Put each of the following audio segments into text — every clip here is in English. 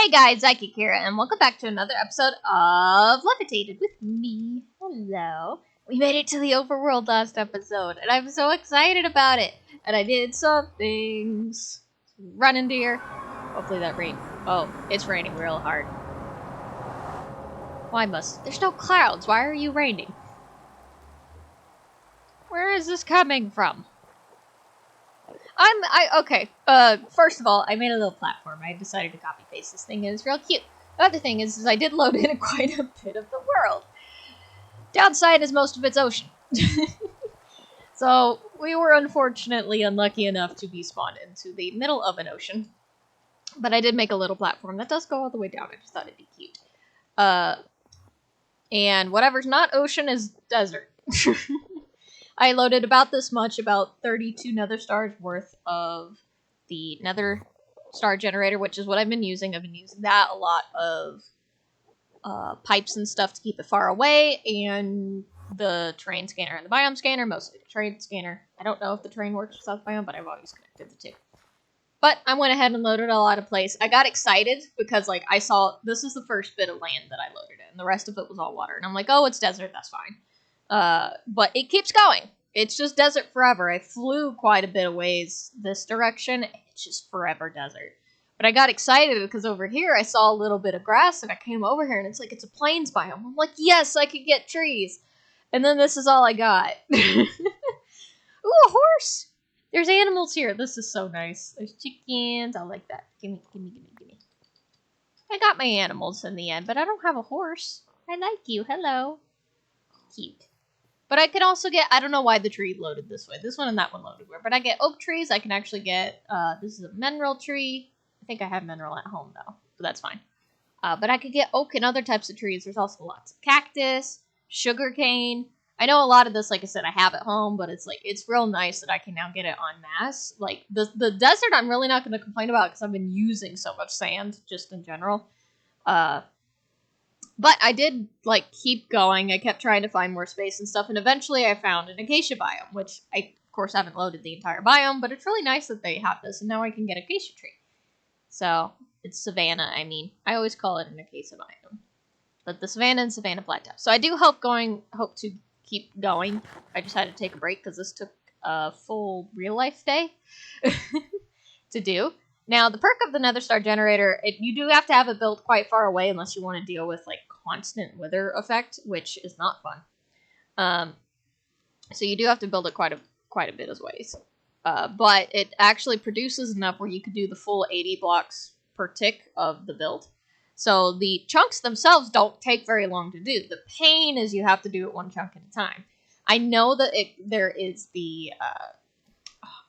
Hey guys, Kira, and welcome back to another episode of Levitated with me. Hello. We made it to the overworld last episode, and I'm so excited about it. And I did some things. Running deer. Hopefully that rain. Oh, it's raining real hard. There's no clouds. Why are you raining? Where is this coming from? Okay. First of all, I made a little platform. I decided to copy paste this thing, and it's real cute. The other thing is I did load in quite a bit of the world. Downside is most of it's ocean. So we were unfortunately unlucky enough to be spawned into the middle of an ocean. But I did make a little platform that does go all the way down. I just thought it'd be cute. And whatever's not ocean is desert. I loaded about this much, about 32 nether stars worth of the nether star generator, which is what I've been using. I've been using that, a lot of pipes and stuff to keep it far away, and the terrain scanner and the biome scanner, mostly the terrain scanner. I don't know if the terrain works without the biome, but I've always connected the two. But I went ahead and loaded a lot of place. I got excited because, like, I saw this is the first bit of land that I loaded in. The rest of it was all water. And I'm like, oh, it's desert. That's fine. But it keeps going. It's just desert forever. I flew quite a bit of ways this direction. It's just forever desert. But I got excited because over here I saw a little bit of grass and I came over here and it's like it's a plains biome. I'm like, yes, I could get trees. And then this is all I got. Ooh, a horse! There's animals here. This is so nice. There's chickens. I like that. Gimme. I got my animals in the end, but I don't have a horse. I like you. Hello. Cute. But I can also get, I don't know why the tree loaded this way. This one and that one loaded where. But I get oak trees. I can actually get, this is a mineral tree. I think I have mineral at home though, but that's fine. But I could get oak and other types of trees. There's also lots of cactus, sugar cane. I know a lot of this, like I said, I have at home, but it's like, it's real nice that I can now get it en masse. Like, the desert I'm really not going to complain about because I've been using so much sand, just in general. But I did, like, keep going. I kept trying to find more space and stuff, and eventually I found an acacia biome, which I, of course, haven't loaded the entire biome, but it's really nice that they have this, and now I can get acacia tree. So, it's savanna, I mean. I always call it an acacia biome. But the savanna and savanna plateau. So I do hope to keep going. I just had to take a break because this took a full real-life day to do. Now, the perk of the nether star generator, you do have to have it built quite far away unless you want to deal with, like, constant wither effect, which is not fun. So you do have to build it quite a bit of ways. But it actually produces enough where you could do the full 80 blocks per tick of the build. So the chunks themselves don't take very long to do. The pain is you have to do it one chunk at a time. I know that there is the...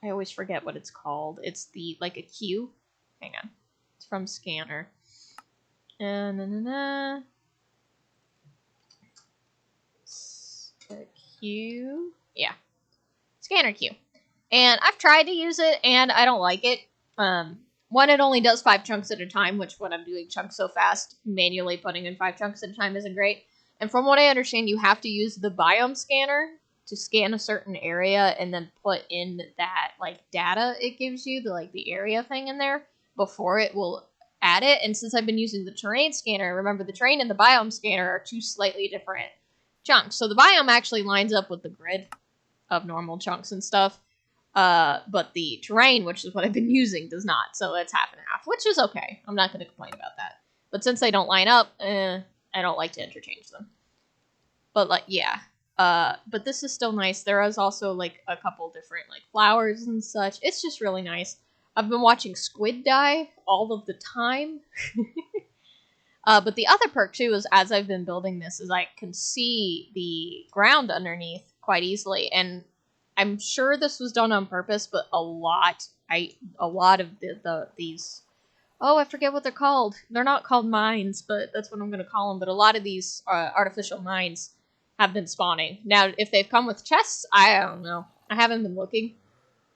I always forget what it's called. It's the, like, a queue. Hang on. It's from Scanner. Queue? Yeah. Scanner queue. And I've tried to use it, and I don't like it. One, it only does 5 chunks at a time, which when I'm doing chunks so fast, manually putting in 5 chunks at a time isn't great. And from what I understand, you have to use the biome scanner to scan a certain area and then put in that, like, data it gives you, the area thing in there, before it will add it. And since I've been using the terrain scanner, remember the terrain and the biome scanner are 2 slightly different chunks. So the biome actually lines up with the grid of normal chunks and stuff. But the terrain, which is what I've been using, does not. So it's half and half, which is okay. I'm not going to complain about that. But since they don't line up, I don't like to interchange them. But, like, yeah. But this is still nice. There is also, like, a couple different, like, flowers and such. It's just really nice. I've been watching squid die all of the time. But the other perk, too, is as I've been building this, is I can see the ground underneath quite easily. And I'm sure this was done on purpose, but a lot of these, oh, I forget what they're called. They're not called mines, but that's what I'm going to call them. But a lot of these artificial mines have been spawning. Now, if they've come with chests, I don't know. I haven't been looking.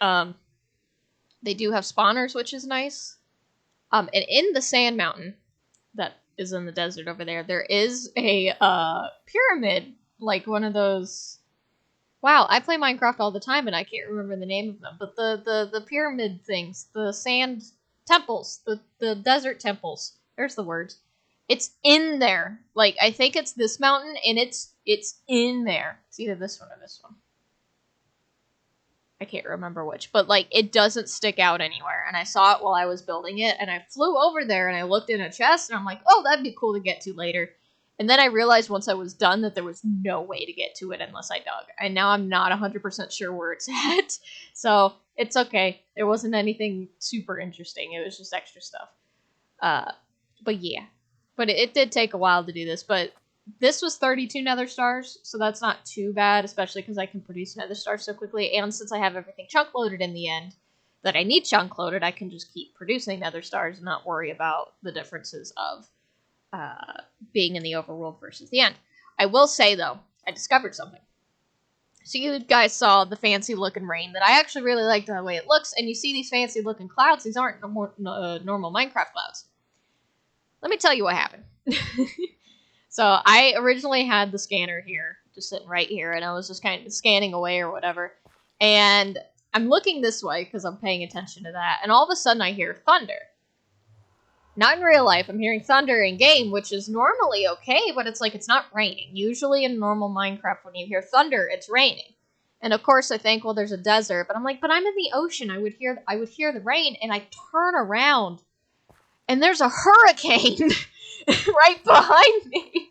They do have spawners, which is nice. And in the sand mountain that is in the desert over there, there is a pyramid, like one of those... Wow, I play Minecraft all the time and I can't remember the name of them, but the pyramid things, the sand temples, the desert temples. There's the words. It's in there. Like, I think it's this mountain, and it's in there. It's either this one or this one. I can't remember which, but like it doesn't stick out anywhere. And I saw it while I was building it, and I flew over there and I looked in a chest, and I'm like, oh, that'd be cool to get to later. And then I realized once I was done that there was no way to get to it unless I dug. And now I'm not 100% sure where it's at. So it's okay. There wasn't anything super interesting. It was just extra stuff. But yeah. But it did take a while to do this, but this was 32 nether stars, so that's not too bad, especially because I can produce nether stars so quickly, and since I have everything chunk loaded in the end that I need chunk loaded, I can just keep producing nether stars and not worry about the differences of being in the overworld versus the end. I will say, though, I discovered something. So you guys saw the fancy looking rain that I actually really like the way it looks, and you see these fancy looking clouds. These aren't normal Minecraft clouds. Let me tell you what happened. So I originally had the scanner here, just sitting right here, and I was just kind of scanning away or whatever. And I'm looking this way because I'm paying attention to that, and all of a sudden I hear thunder. Not in real life, I'm hearing thunder in game, which is normally okay, but it's like it's not raining. Usually in normal Minecraft, when you hear thunder, it's raining. And of course I think, well, there's a desert, but I'm like, but I'm in the ocean. I would hear the rain, and I turn around, and there's a hurricane right behind me.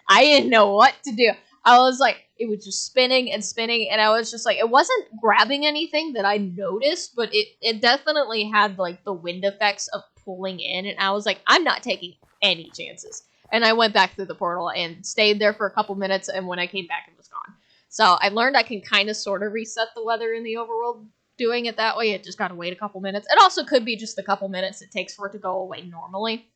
I didn't know what to do. I was like, it was just spinning and spinning, and I was just like, it wasn't grabbing anything that I noticed, but it definitely had like the wind effects of pulling in, and I was like, I'm not taking any chances. And I went back through the portal and stayed there for a couple minutes, and when I came back, it was gone. So I learned I can kind of sort of reset the weather in the overworld doing it that way. It just gotta wait a couple minutes. It also could be just the couple minutes it takes for it to go away normally.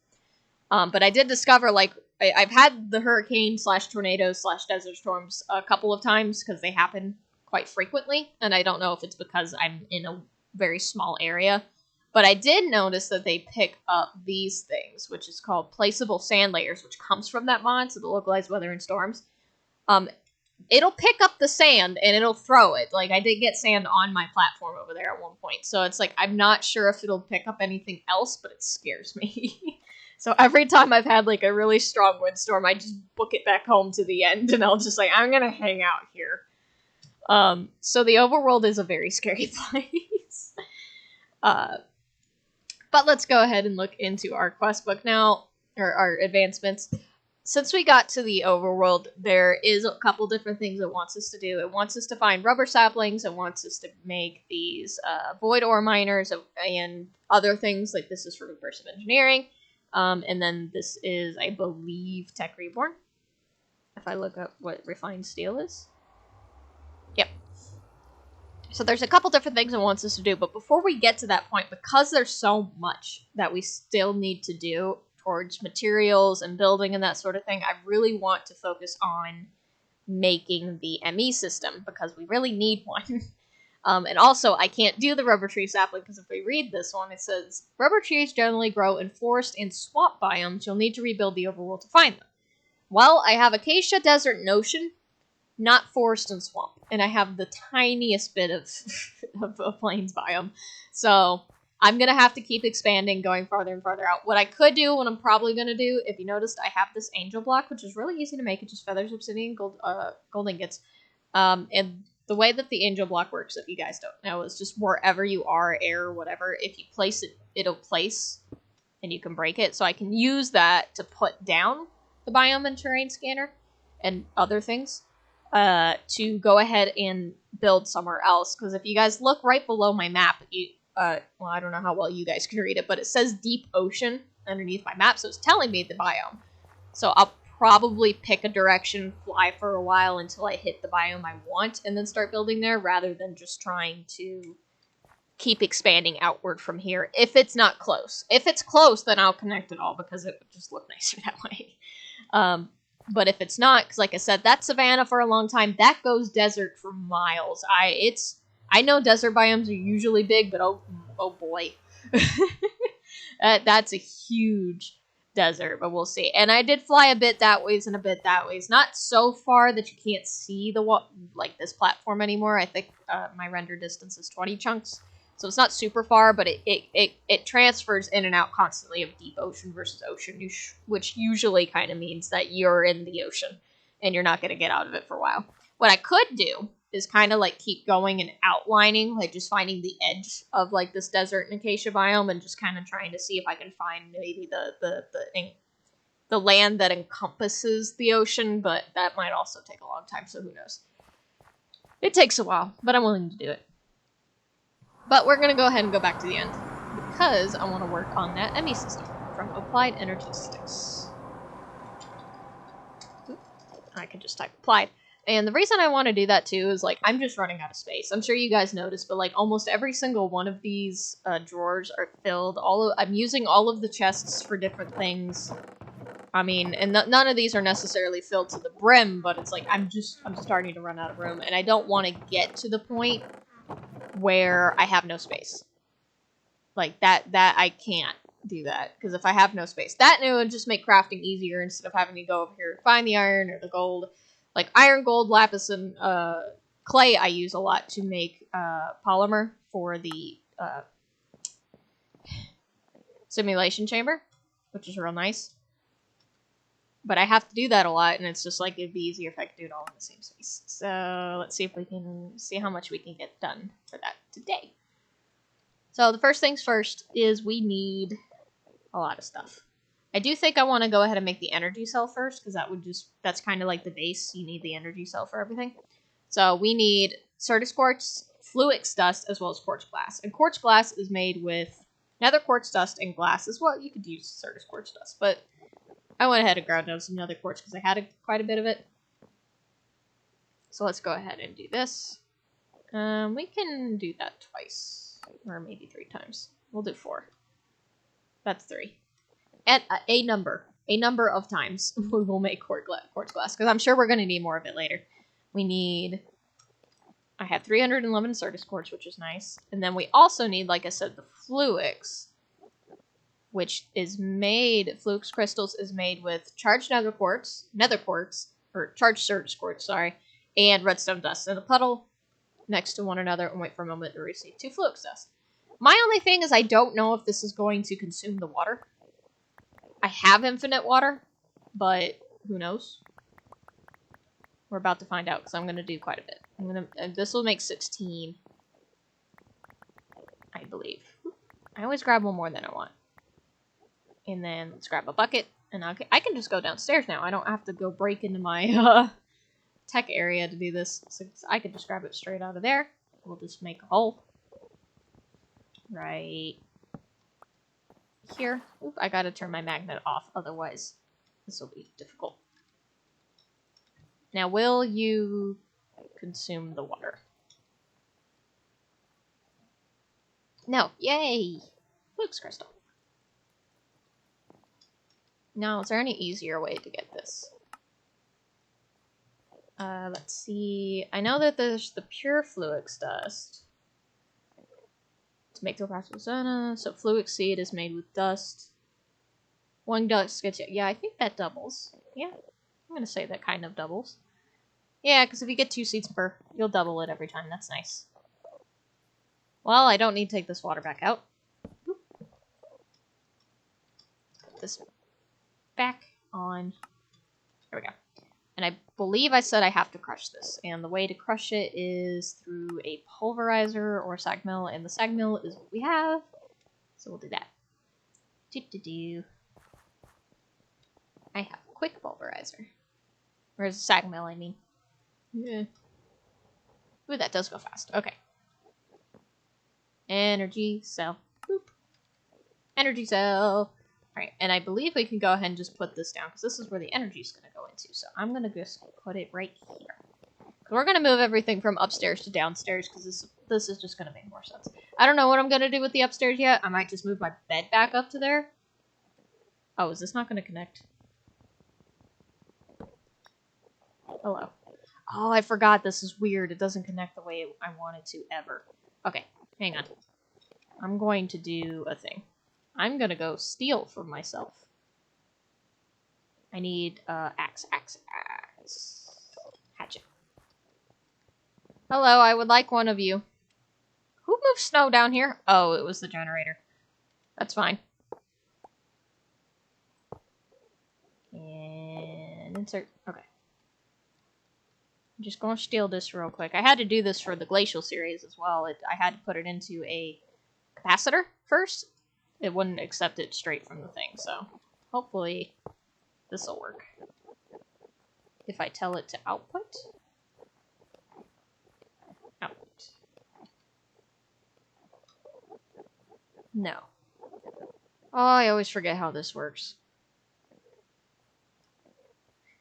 But I did discover, like, I've had the hurricane / tornadoes / desert storms a couple of times because they happen quite frequently, and I don't know if it's because I'm in a very small area, but I did notice that they pick up these things, which is called placeable sand layers, which comes from that mod, so the localized weather and storms. It'll pick up the sand and it'll throw it. Like, I did get sand on my platform over there at one point, so it's like, I'm not sure if it'll pick up anything else, but it scares me. So every time I've had like a really strong windstorm, I just book it back home to the end, and I'll just like, I'm gonna hang out here. So the overworld is a very scary place. But let's go ahead and look into our quest book now, or our advancements. Since we got to the overworld, there is a couple different things it wants us to do. It wants us to find rubber saplings. It wants us to make these void ore miners and other things. Like, this is for recursive engineering. And then this is, I believe, Tech Reborn. If I look up what refined steel is. Yep. So there's a couple different things it wants us to do, but before we get to that point, because there's so much that we still need to do towards materials and building and that sort of thing, I really want to focus on making the ME system, because we really need one. And also, I can't do the rubber tree sapling, because if we read this one, it says, rubber trees generally grow in forest and swamp biomes. You'll need to rebuild the overworld to find them. Well, I have acacia, desert, and ocean, not forest and swamp. And I have the tiniest bit of a plains biome. So I'm going to have to keep expanding, going farther and farther out. What I could do, what I'm probably going to do, if you noticed, I have this angel block, which is really easy to make. It just feathers, obsidian, gold ingots. And the way that the angel block works, if you guys don't know, is just wherever you are, air, whatever, if you place it, it'll place, and you can break it. So I can use that to put down the biome and terrain scanner and other things to go ahead and build somewhere else. Because if you guys look right below my map, well, I don't know how well you guys can read it, but it says deep ocean underneath my map, so it's telling me the biome. So I'll probably pick a direction, fly for a while until I hit the biome I want, and then start building there, rather than just trying to keep expanding outward from here, if it's not close. If it's close, then I'll connect it all, because it would just look nicer that way. But if it's not, because like I said, that's savanna for a long time, that goes desert for miles. I know desert biomes are usually big, but oh boy. That's a huge desert, but we'll see. And I did fly a bit that ways and a bit that ways. Not so far that you can't see the like this platform anymore. I think my render distance is 20 chunks. So it's not super far, but it transfers in and out constantly of deep ocean versus ocean, which usually kind of means that you're in the ocean and you're not going to get out of it for a while. What I could do is kind of like keep going and outlining, like just finding the edge of like this desert and acacia biome and just kind of trying to see if I can find maybe the land that encompasses the ocean, but that might also take a long time, so who knows. It takes a while, but I'm willing to do it. But we're going to go ahead and go back to the end, because I want to work on that ME system from Applied Energy Sticks. I can just type applied. And the reason I want to do that too is like I'm just running out of space. I'm sure you guys noticed, but like almost every single one of these drawers are filled. I'm using all of the chests for different things. I mean, and none of these are necessarily filled to the brim, but it's like I'm starting to run out of room, and I don't want to get to the point where I have no space. Like that I can't do that, because if I have no space, that would just make crafting easier instead of having to go over here and find the iron or the gold. Like iron, gold, lapis, and clay I use a lot to make polymer for the simulation chamber, which is real nice. But I have to do that a lot, and it's just like it'd be easier if I could do it all in the same space. So let's see if we can see how much we can get done for that today. So the first things first is we need a lot of stuff. I do think I want to go ahead and make the energy cell first, because that's kind of like the base. You need the energy cell for everything. So we need Certus quartz, fluix dust, as well as quartz glass. And quartz glass is made with nether quartz dust and glass as well. You could use Certus quartz dust, but I went ahead and ground down some nether quartz because I had quite a bit of it. So let's go ahead and do this. We can do that twice, or maybe 3 times. We'll do 4. That's 3. At a number of times we will make quartz glass, because I'm sure we're going to need more of it later. I have 311 Certus quartz, which is nice. And then we also need, like I said, the fluix, which is made, fluix crystals is made with charged nether quartz, or charged Certus quartz, sorry, and redstone dust in a puddle next to one another, and wait for a moment to receive 2 fluix dust. My only thing is I don't know if this is going to consume the water. I have infinite water, but who knows? We're about to find out, because I'm going to do quite a bit. This will make 16, I believe. I always grab one more than I want. And then let's grab a bucket, and I can just go downstairs now. I don't have to go break into my tech area to do this. So I can just grab it straight out of there. We'll just make a hole right here. Oop, I gotta turn my magnet off, otherwise this will be difficult. Now, will you consume the water? No. Yay! Fluix crystal. Now, is there any easier way to get this? Let's see. I know that there's the pure fluix dust to make the practical zona. So fluix seed is made with dust. 1 dust gets you. Yeah, I think that doubles. Yeah, I'm gonna say that kind of doubles. Yeah, because if you get 2 seeds per, you'll double it every time. That's nice. Well, I don't need to take this water back out. Put this back on. There we go. And I believe I said I have to crush this. And the way to crush it is through a pulverizer or sag mill. And the sag mill is what we have. So we'll do that. I have a quick pulverizer. Where's the sag mill, I mean? Yeah. Ooh, that does go fast. Okay. Energy cell. Boop. Energy cell. Alright, and I believe we can go ahead and just put this down, because this is where the energy is going to go into. So I'm going to just put it right here. Because we're going to move everything from upstairs to downstairs, because this is just going to make more sense. I don't know what I'm going to do with the upstairs yet. I might just move my bed back up to there. Oh, is this not going to connect? Hello. Oh, I forgot. This is weird. It doesn't connect the way I want it to ever. Okay, hang on. I'm going to do a thing. I'm gonna go steal for myself. I need, axe. Hatchet. Hello, I would like one of you. Who move snow down here? Oh, it was the generator. That's fine. And insert. Okay. I'm just going to steal this real quick. I had to do this for the Glacial series as well. I had to put it into a capacitor first. It wouldn't accept it straight from the thing, so hopefully this will work. If I tell it to output. Output. No. Oh, I always forget how this works.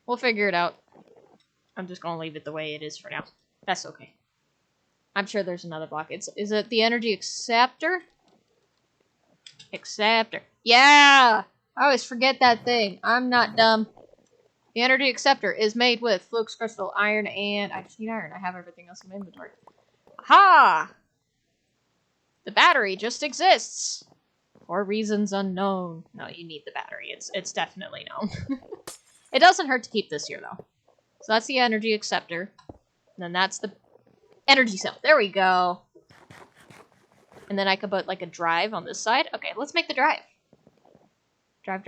We'll figure it out. I'm just gonna leave it the way it is for now. That's okay. I'm sure there's another block. Is it the energy acceptor? Acceptor. Yeah! I always forget that thing. I'm not dumb. The energy acceptor is made with flux crystal, iron, and I just need iron. I have everything else in my inventory. Aha! The battery just exists. For reasons unknown. No, you need the battery. It's definitely known. It doesn't hurt to keep this here, though. So that's the energy acceptor. And then that's the energy cell. There we go. And then I could put, like, a drive on this side. Okay, let's make the drive. Drive.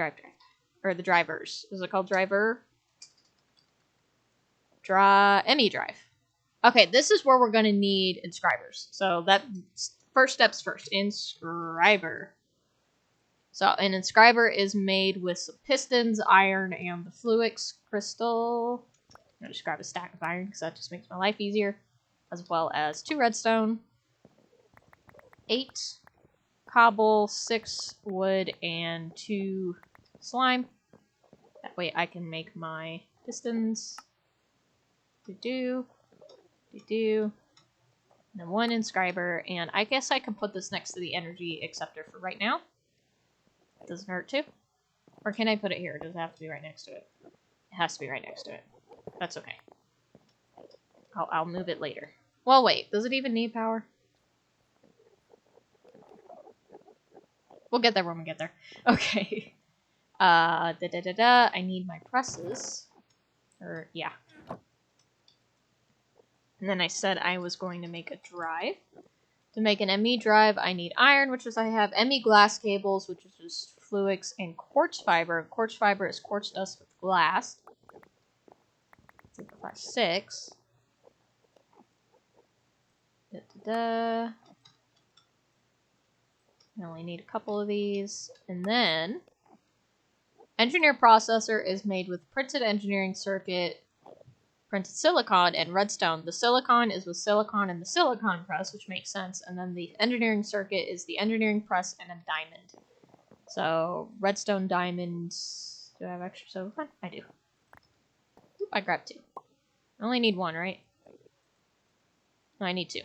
Or the drivers. Is it called driver? ME drive. Okay, this is where we're going to need inscribers. So that first steps first. Inscriber. So an inscriber is made with some pistons, iron, and the flux crystal. I'm going to just grab a stack of iron because that just makes my life easier. As well as 2 redstone, 8 cobble, 6 wood, and 2 slime. That way I can make my pistons. Do. And then 1 inscriber. And I guess I can put this next to the energy acceptor for right now. Doesn't hurt to. Or can I put it here? Does it have to be right next to it? It has to be right next to it. That's okay. I'll move it later. Well, wait. Does it even need power? We'll get there when we get there. Okay. I need my presses. Yeah. And then I said I was going to make a drive. To make an ME drive, I need iron, which is I have ME glass cables, which is just flux, and quartz fiber. Quartz fiber is quartz dust with glass. 5, 6. I only need a couple of these. And then, engineer processor is made with printed engineering circuit, printed silicon, and redstone. The silicon is with silicon and the silicon press, which makes sense. And then the engineering circuit is the engineering press and a diamond. So, redstone, diamonds. Do I have extra silicon? I do. Oop, I grabbed 2. I only need 1, right? No, I need 2.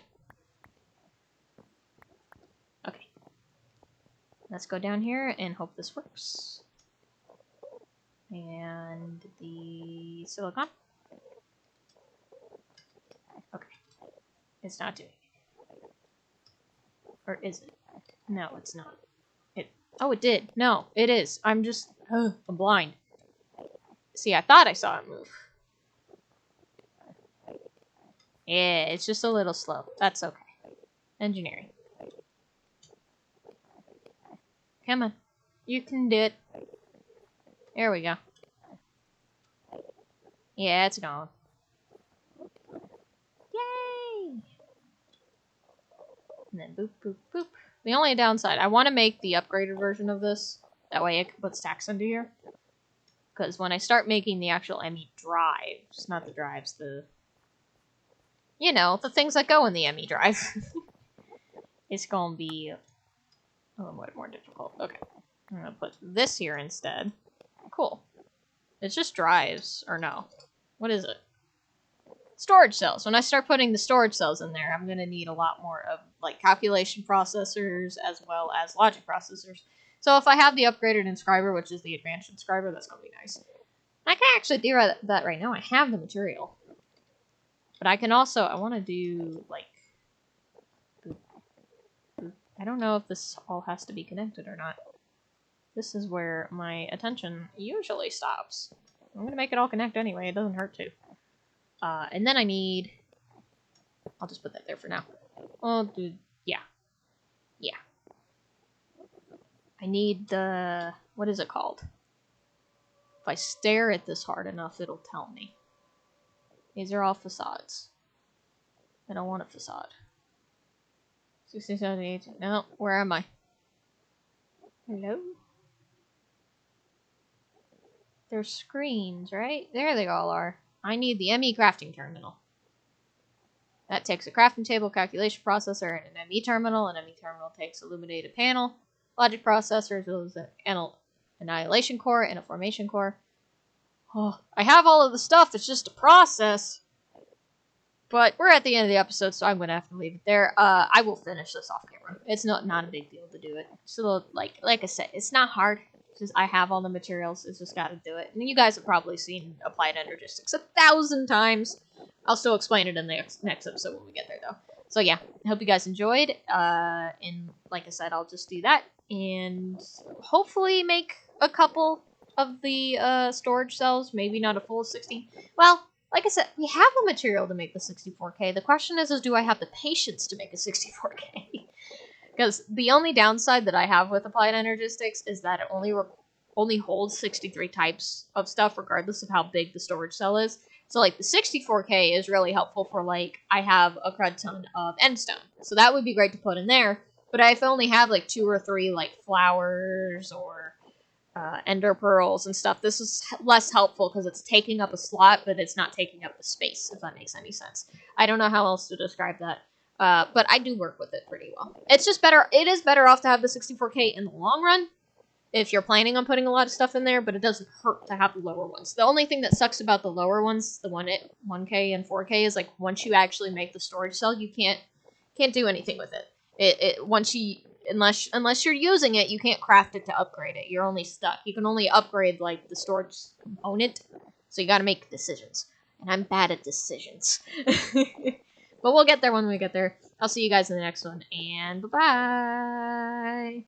Okay. Let's go down here and hope this works. And the silicon. Okay. It's not doing it. Or is it? No, it's not. Oh, it did. No, it is. I'm blind. See, I thought I saw it move. Yeah, it's just a little slow. That's okay. Engineering. Come on. You can do it. There we go. Yeah, it's gone. Yay! And then boop, boop, boop. The only downside, I want to make the upgraded version of this. That way I can put stacks into here. Because when I start making the actual ME drives, not the drives, the things that go in the ME drive, it's going to be a little bit more difficult. Okay. I'm going to put this here instead. Cool. It's just drives, or no. What is it? Storage cells. When I start putting the storage cells in there, I'm going to need a lot more of, like, calculation processors as well as logic processors. So if I have the upgraded inscriber, which is the advanced inscriber, that's going to be nice. I can actually do that right now. I have the material. But I can also, I want to do, like, I don't know if this all has to be connected or not. This is where my attention usually stops. I'm going to make it all connect anyway. It doesn't hurt to. And then I need... I'll just put that there for now. Yeah. I need the... What is it called? If I stare at this hard enough, it'll tell me. These are all facades. I don't want a facade. 16, 17, 18. No, where am I? Hello? There's screens, right? There they all are. I need the ME crafting terminal. That takes a crafting table, calculation processor, and an ME terminal. An ME terminal takes illuminated panel, logic processor, as well as an annihilation core and a formation core. Oh, I have all of the stuff. It's just a process. But we're at the end of the episode, so I'm going to have to leave it there. I will finish this off camera. It's not a big deal to do it. So, like I said, it's not hard. It's just I have all the materials. It's just got to do it. And you guys have probably seen Applied Energistics 1,000 times. I'll still explain it in the next episode when we get there, though. So, yeah. I hope you guys enjoyed. And like I said, I'll just do that. And hopefully make a couple of the storage cells. Maybe not a full 16. Well... Like I said, we have the material to make the 64K. The question is do I have the patience to make a 64K? Because the only downside that I have with Applied Energistics is that it only holds 63 types of stuff, regardless of how big the storage cell is. So, like, the 64K is really helpful for, like, I have a crud ton of endstone. So that would be great to put in there. But if I only have, like, 2 or 3, like, flowers or... ender pearls and stuff. This is less helpful because it's taking up a slot, but it's not taking up the space, if that makes any sense. I don't know how else to describe that, but I do work with it pretty well. It's just better. It is better off to have the 64K in the long run if you're planning on putting a lot of stuff in there, but it doesn't hurt to have the lower ones. The only thing that sucks about the lower ones, the 1K and 4K, is like once you actually make the storage cell, you can't do anything with it. Once you... Unless you're using it, you can't craft it to upgrade it. You're only stuck. You can only upgrade, like, the storage component. So you gotta make decisions. And I'm bad at decisions. But we'll get there when we get there. I'll see you guys in the next one. And bye-bye!